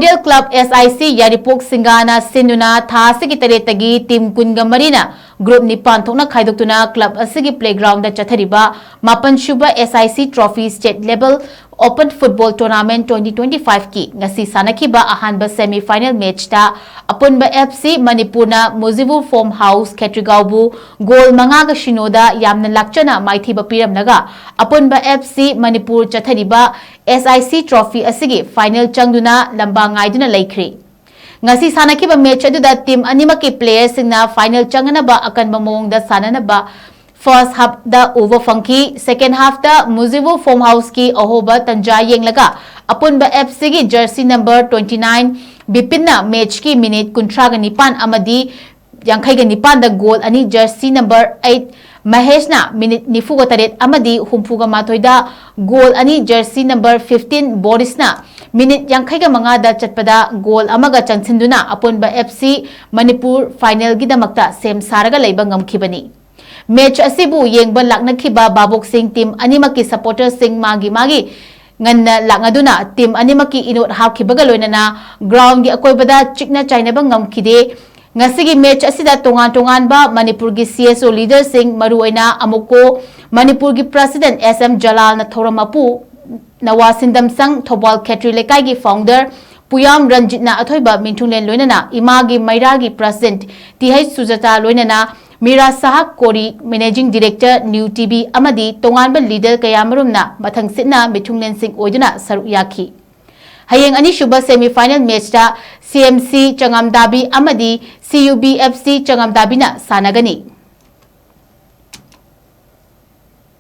Model Club SIC YAIRIPOK SINGA SINDUNA THASIGI TAGI Team Kunga Marina Group Nipan THOKNA KHAIDOKTUNA Club ASIGI Playground CHATTHARIBA Mapan Shuba SIC Trophy State Level Open Football Tournament 2025 ki ngasi SANNAKHIBA Ahanba Semi Final Matchta Apunba FC Manipurna Mujibur Form House KSHETRIGAO bu Goal Mangaga Shinoda Yamna Lakchana Maithiba PIRAMLAGA Apunba FC Manipur CHATTHARIBA SIC Trophy ASIGI Final CHANGDUNA LAMBA NGAIDUNA LEIKHRE ngasi SANNAKHIBA match aduda team animaki players singna final changanaba akanba mawongda sananaba first half da over funky second half da Mujibur Form House ki ahoba tanja yenglaga apunba FC ki jersey number 29 bipinna match ki minute kuntraga nipan amadi yankhaiga nipan da goal ani jersey number 8 Maheshna minute nifuga taret amadi humfuga matoida goal ani jersey number 15 Borisna minute yankhaiga manga da chatpada goal amaga changsinduna apunba FC Manipur final gidamakta sem saraga leiba ngamkhibani match asibu yengba laknakhiba babok sing team animaki supporters sing magi nganna langaduna team animaki inot hakhibaga loinana ground gi akoibada chikna chainaba ngamkhide ngasigi match asida tongan ba Manipur gi CSO leader sing maruaina amuko Manipur gi president SM Jalal na thoramapu nawasindam sang thobal khetri lekai gi founder Puyam Ranjit na athoiba minthunglen loinana imagi mairagi president TH Sujata loinana Mira Sahak Kori managing director newtv amadi tonganba leader kayamarum na mathang sitna mithunglen sing oiduna saruk yakhi Hayeng ani shuba semi final match da CMC Changamdabi amadi CUBFC Changamdabi na sanagani